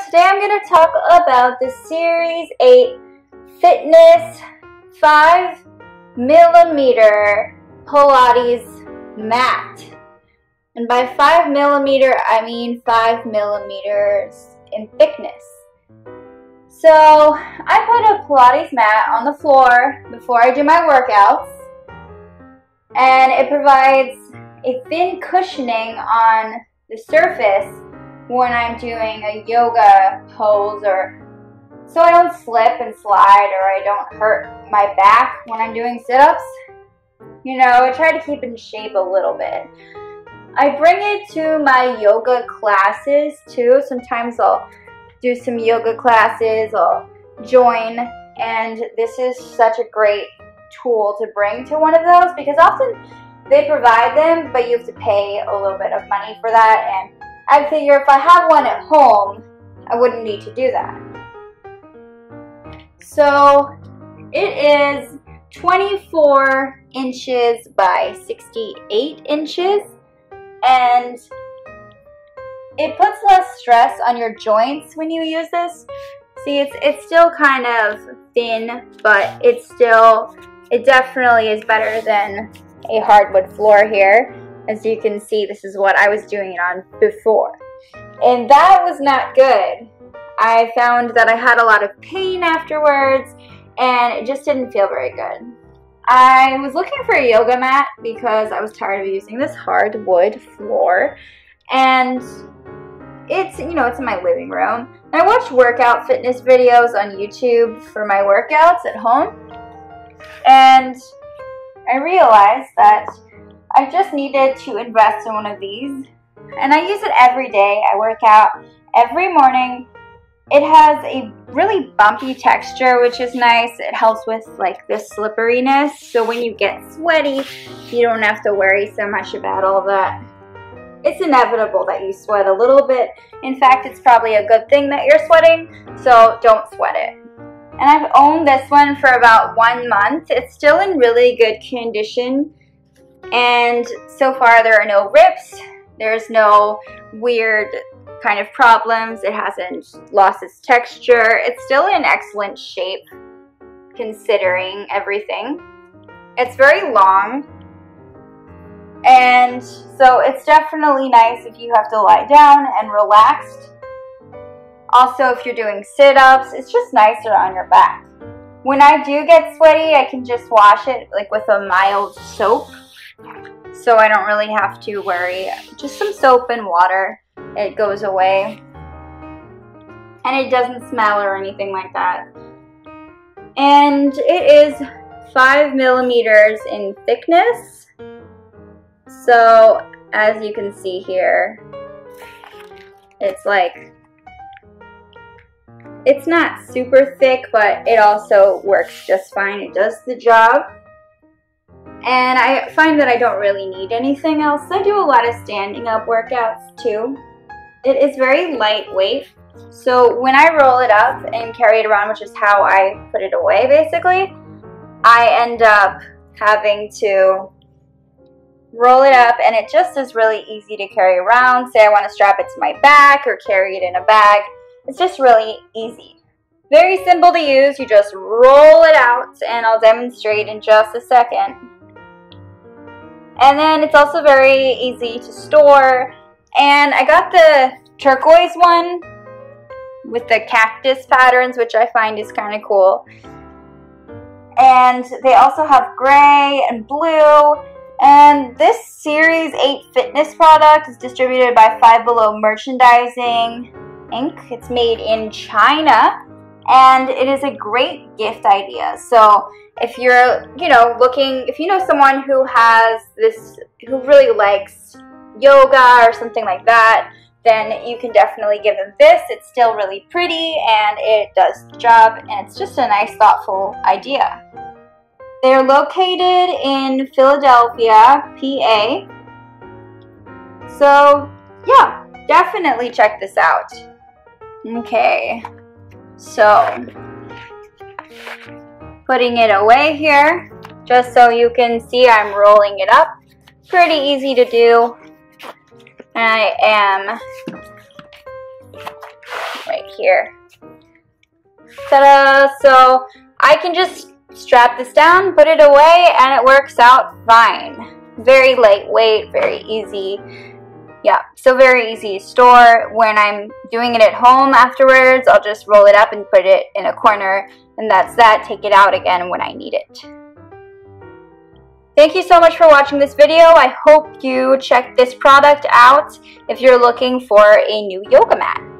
today I'm going to talk about the Series 8 Fitness 5mm Pilates Mat. And by 5mm, I mean 5mm in thickness. So I put a Pilates mat on the floor before I do my workouts, and it provides a thin cushioning on the surface when I'm doing a yoga pose, or so I don't slip and slide or I don't hurt my back when I'm doing sit-ups. You know, I try to keep in shape a little bit. I bring it to my yoga classes too. Sometimes I'll do some yoga classes, I'll join, and this is such a great tool to bring to one of those because often they provide them, but you have to pay a little bit of money for that, and I figure if I have one at home, I wouldn't need to do that. So it is 24 inches by 68 inches, and it puts less stress on your joints when you use this. See, it's still kind of thin, but it definitely is better than a hardwood floor here. As you can see, this is what I was doing it on before, and that was not good. I found that I had a lot of pain afterwards, and it just didn't feel very good. I was looking for a yoga mat because I was tired of using this hardwood floor, and it's in my living room. And I watched workout fitness videos on YouTube for my workouts at home, and I realized that I just needed to invest in one of these, and I use it every day. I work out every morning. It has a really bumpy texture, which is nice. It helps with like the slipperiness, so when you get sweaty, you don't have to worry so much about all that. It's inevitable that you sweat a little bit. In fact, it's probably a good thing that you're sweating, so don't sweat it. And I've owned this one for about 1 month. It's still in really good condition. And so far there are no rips, there's no weird kind of problems, it hasn't lost its texture, it's still in excellent shape considering everything. It's very long, and so it's definitely nice if you have to lie down and relaxed. Also, if you're doing sit-ups, it's just nicer on your back. When I do get sweaty, I can just wash it like with a mild soap, so I don't really have to worry. Just some soap and water, it goes away, and it doesn't smell or anything like that. And it is 5mm in thickness, so as you can see here, it's not super thick, but it also works just fine. It does the job. And I find that I don't really need anything else. I do a lot of standing up workouts too. It is very lightweight, so when I roll it up and carry it around, which is how I put it away basically, I end up having to roll it up, and it just is really easy to carry around. Say I want to strap it to my back or carry it in a bag. It's just really easy. Very simple to use. You just roll it out, and I'll demonstrate in just a second. And then it's also very easy to store. And I got the turquoise one with the cactus patterns, which I find is kind of cool. And they also have gray and blue. And this Series 8 fitness product is distributed by Five Below Merchandising Inc. It's made in China, and it is a great gift idea. So if you're, if you know someone who really likes yoga or something like that, then you can definitely give them this. It's still really pretty, and it does the job, and it's just a nice, thoughtful idea. They're located in Philadelphia, PA. So yeah, definitely check this out. Okay, so putting it away here, just so you can see I'm rolling it up. Pretty easy to do. And I am right here. Ta-da! So I can just strap this down, put it away, and it works out fine. Very lightweight, very easy. Yeah, so very easy to store. When I'm doing it at home afterwards, I'll just roll it up and put it in a corner, and that's that. Take it out again when I need it. Thank you so much for watching this video. I hope you check this product out if you're looking for a new yoga mat.